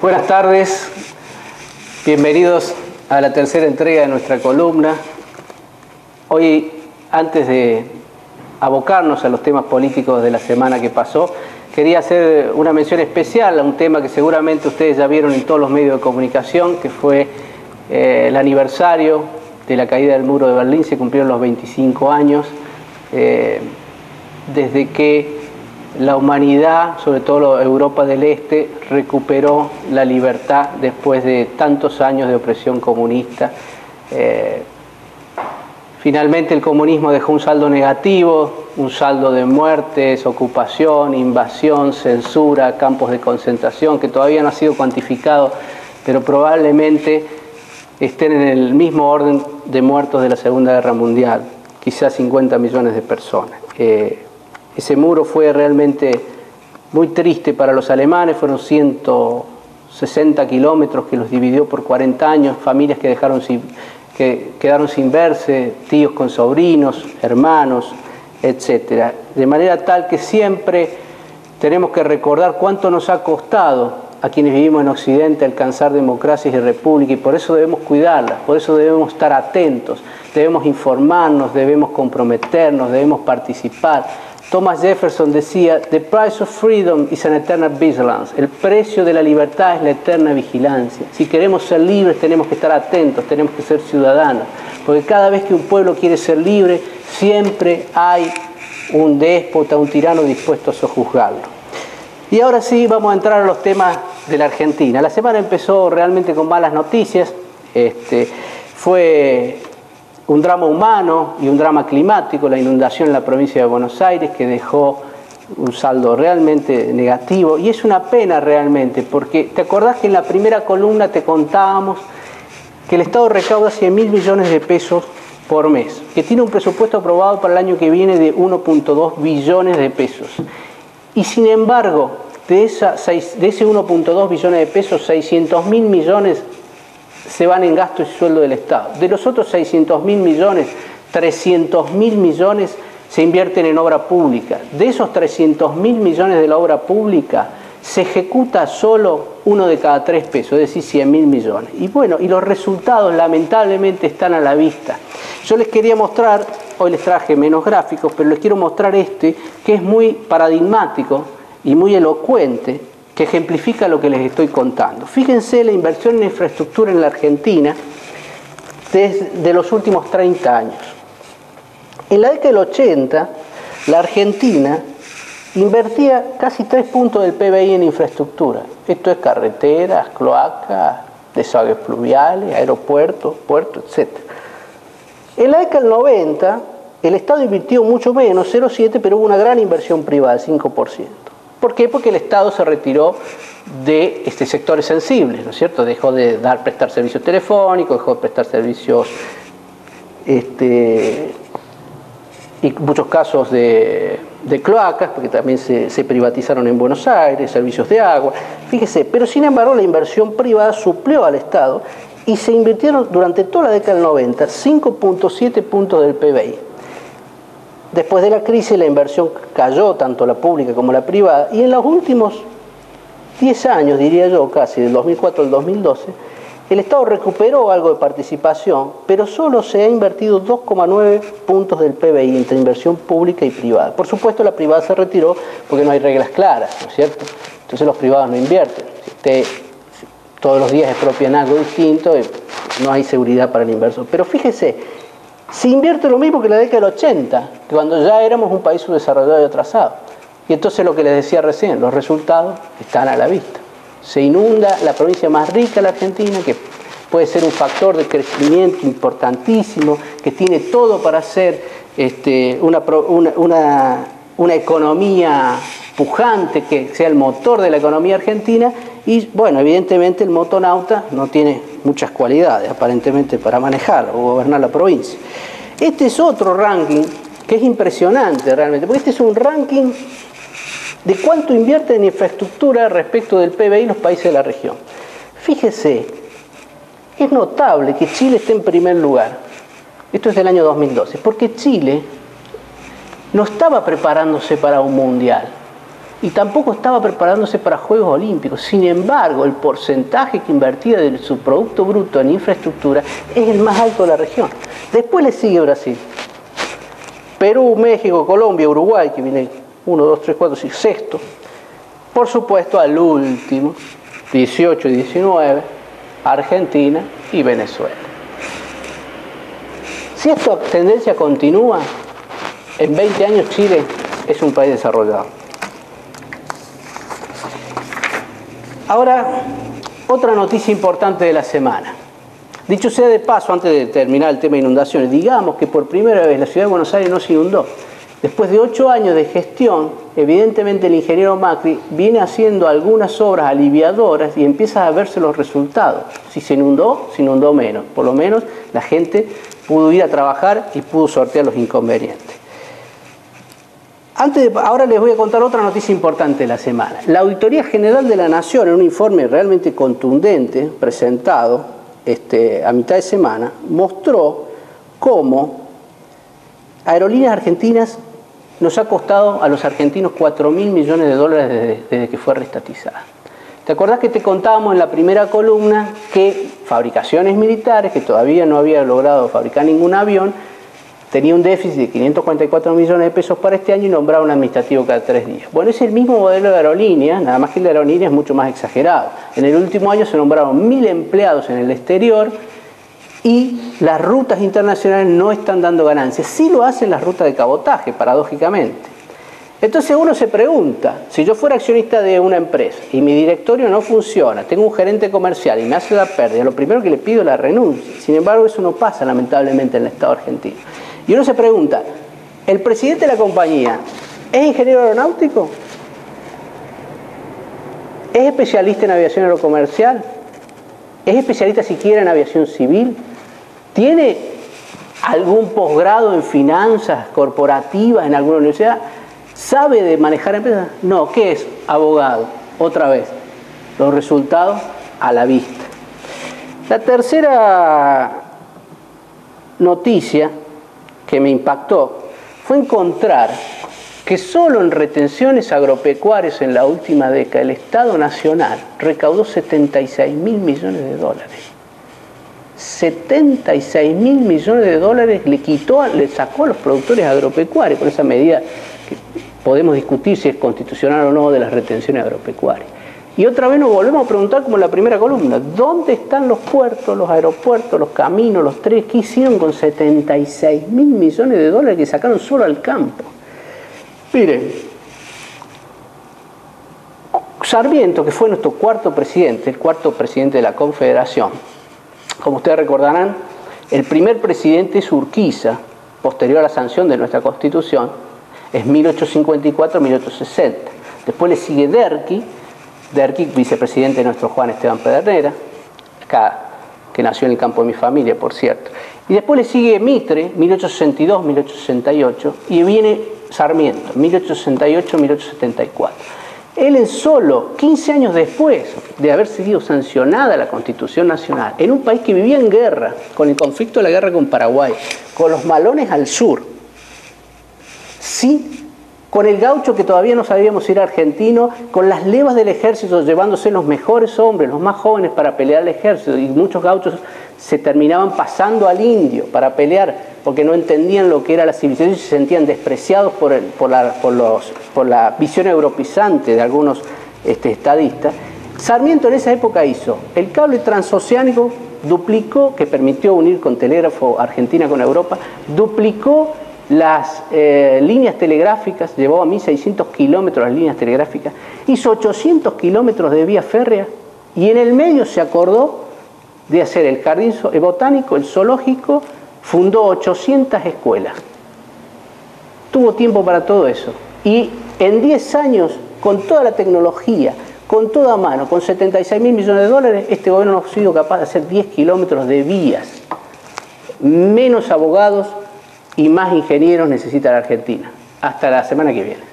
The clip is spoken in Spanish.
Buenas tardes, bienvenidos a la tercera entrega de nuestra columna. Hoy, antes de abocarnos a los temas políticos de la semana que pasó, quería hacer una mención especial a un tema que seguramente ustedes ya vieron en todos los medios de comunicación, que fue el aniversario de la caída del muro de Berlín. Se cumplieron los 25 años desde que la humanidad, sobre todo Europa del Este, recuperó la libertad después de tantos años de opresión comunista. Finalmente el comunismo dejó un saldo negativo, un saldo de muertes, ocupación, invasión, censura, campos de concentración, que todavía no ha sido cuantificado, pero probablemente estén en el mismo orden de muertos de la Segunda Guerra Mundial, quizás 50 millones de personas. Ese muro fue realmente muy triste para los alemanes. Fueron 160 kilómetros que los dividió por 40 años, familias que quedaron sin verse, tíos con sobrinos, hermanos, etc. De manera tal que siempre tenemos que recordar cuánto nos ha costado a quienes vivimos en Occidente alcanzar democracias y república, y por eso debemos cuidarlas, por eso debemos estar atentos, debemos informarnos, debemos comprometernos, debemos participar. Thomas Jefferson decía: "The price of freedom is an eternal vigilance". El precio de la libertad es la eterna vigilancia. Si queremos ser libres, tenemos que estar atentos, tenemos que ser ciudadanos, porque cada vez que un pueblo quiere ser libre, siempre hay un déspota, un tirano dispuesto a sojuzgarlo. Y ahora sí, vamos a entrar a los temas de la Argentina. La semana empezó realmente con malas noticias. Fue un drama humano y un drama climático, la inundación en la provincia de Buenos Aires, que dejó un saldo realmente negativo, y es una pena realmente, porque te acordás que en la primera columna te contábamos que el Estado recauda 100.000 millones de pesos por mes, que tiene un presupuesto aprobado para el año que viene de 1.2 billones de pesos, y sin embargo, de ese 1.2 billones de pesos, 600.000 millones se van en gastos y sueldo del Estado. De los otros 600.000 millones, 300.000 millones se invierten en obra pública. De esos 300.000 millones de la obra pública, se ejecuta solo 1 de cada 3 pesos, es decir, 100.000 millones. Y bueno, y los resultados lamentablemente están a la vista. Yo les quería mostrar, hoy les traje menos gráficos, pero les quiero mostrar que es muy paradigmático y muy elocuente, que ejemplifica lo que les estoy contando. Fíjense la inversión en infraestructura en la Argentina desde los últimos 30 años. En la década del 80, la Argentina invertía casi 3 puntos del PBI en infraestructura. Esto es carreteras, cloacas, desagües pluviales, aeropuertos, puertos, etc. En la década del 90, el Estado invirtió mucho menos, 0,7, pero hubo una gran inversión privada, 5%. ¿Por qué? Porque el Estado se retiró de sectores sensibles, ¿no es cierto? Dejó de prestar servicios telefónicos, dejó de prestar servicios, y muchos casos de cloacas, porque también se privatizaron en Buenos Aires, servicios de agua. Fíjese, pero sin embargo la inversión privada suplió al Estado y se invirtieron durante toda la década del 90 5.7 puntos del PBI. Después de la crisis la inversión cayó, tanto la pública como la privada, y en los últimos 10 años, diría yo, casi del 2004 al 2012, el Estado recuperó algo de participación, pero solo se ha invertido 2,9 puntos del PBI entre inversión pública y privada. Por supuesto, la privada se retiró porque no hay reglas claras, ¿no es cierto? Entonces los privados no invierten. Si usted todos los días expropian algo distinto, no hay seguridad para el inversor. Pero fíjese, se invierte lo mismo que en la década del 80, cuando ya éramos un país subdesarrollado y atrasado. Y entonces lo que les decía recién, los resultados están a la vista. Se inunda la provincia más rica de la Argentina, que puede ser un factor de crecimiento importantísimo, que tiene todo para ser una economía pujante, que sea el motor de la economía argentina. Y bueno, evidentemente el motonauta no tiene muchas cualidades aparentemente para manejar o gobernar la provincia. Este es otro ranking que es impresionante realmente, porque este es un ranking de cuánto invierten en infraestructura respecto del PBI los países de la región. Fíjese, es notable que Chile esté en primer lugar. Esto es del año 2012, porque Chile no estaba preparándose para un mundial. y tampoco estaba preparándose para Juegos Olímpicos. Sin embargo, el porcentaje que invertía de su Producto Bruto en infraestructura es el más alto de la región. Después le sigue Brasil. Perú, México, Colombia, Uruguay, que viene 1, 2, 3, 4, 5, sexto. Por supuesto, al último, 18 y 19, Argentina y Venezuela. Si esta tendencia continúa, en 20 años Chile es un país desarrollado. Ahora, otra noticia importante de la semana. Dicho sea de paso, antes de terminar el tema de inundaciones, digamos que por primera vez la ciudad de Buenos Aires no se inundó. Después de 8 años de gestión, evidentemente el ingeniero Macri viene haciendo algunas obras aliviadoras y empieza a verse los resultados. Si se inundó menos. Por lo menos la gente pudo ir a trabajar y pudo sortear los inconvenientes. Ahora les voy a contar otra noticia importante de la semana. La Auditoría General de la Nación, en un informe realmente contundente, presentado a mitad de semana, mostró cómo Aerolíneas Argentinas nos ha costado a los argentinos 4.000 millones de dólares desde que fue reestatizada. ¿Te acordás que te contábamos en la primera columna que Fabricaciones Militares, que todavía no había logrado fabricar ningún avión, tenía un déficit de 544 millones de pesos para este año y nombraba un administrativo cada 3 días? Bueno, es el mismo modelo de aerolínea, nada más que el de aerolínea es mucho más exagerado. En el último año se nombraron 1.000 empleados en el exterior y las rutas internacionales no están dando ganancias. Sí lo hacen las rutas de cabotaje, paradójicamente. Entonces uno se pregunta, si yo fuera accionista de una empresa y mi directorio no funciona, tengo un gerente comercial y me hace la pérdida, lo primero que le pido es la renuncia. Sin embargo, eso no pasa lamentablemente en el Estado argentino. Y uno se pregunta, ¿el presidente de la compañía es ingeniero aeronáutico? ¿Es especialista en aviación aerocomercial? ¿Es especialista siquiera en aviación civil? ¿Tiene algún posgrado en finanzas corporativas en alguna universidad? ¿Sabe de manejar empresas? No, ¿qué es? Abogado. Otra vez, los resultados a la vista. La tercera noticia que me impactó fue encontrar que solo en retenciones agropecuarias en la última década el Estado Nacional recaudó 76.000 millones de dólares. 76.000 millones de dólares le sacó a los productores agropecuarios con esa medida que podemos discutir si es constitucional o no de las retenciones agropecuarias. Y otra vez nos volvemos a preguntar, como en la primera columna, ¿dónde están los puertos, los aeropuertos, los caminos, los trenes? ¿Qué hicieron con 76.000 millones de dólares que sacaron solo al campo? Miren, Sarmiento, que fue nuestro cuarto presidente, el cuarto presidente de la Confederación, como ustedes recordarán, el primer presidente es Urquiza, posterior a la sanción de nuestra Constitución, es 1854-1860. Después le sigue Derqui, vicepresidente de nuestro Juan Esteban Pedernera, acá, que nació en el campo de mi familia, por cierto. Y después le sigue Mitre, 1862-1868, y viene Sarmiento, 1868-1874. Él en solo 15 años después de haber sido sancionada la Constitución Nacional, en un país que vivía en guerra, con el conflicto de la guerra con Paraguay, con los malones al sur, sí, con el gaucho que todavía no sabíamos si era argentino, con las levas del ejército llevándose los mejores hombres, los más jóvenes para pelear al ejército, y muchos gauchos se terminaban pasando al indio para pelear porque no entendían lo que era la civilización y se sentían despreciados por la visión europeizante de algunos estadistas. Sarmiento en esa época hizo el cable transoceánico, duplicó, que permitió unir con telégrafo Argentina con Europa, duplicó las líneas telegráficas, llevó a 1.600 kilómetros las líneas telegráficas, hizo 800 kilómetros de vía férrea y en el medio se acordó de hacer el jardín botánico, el zoológico, fundó 800 escuelas. Tuvo tiempo para todo eso. Y en 10 años, con toda la tecnología, con toda mano, con 76.000 millones de dólares, este gobierno no ha sido capaz de hacer 10 kilómetros de vías. Menos abogados y más ingenieros necesita la Argentina. Hasta la semana que viene.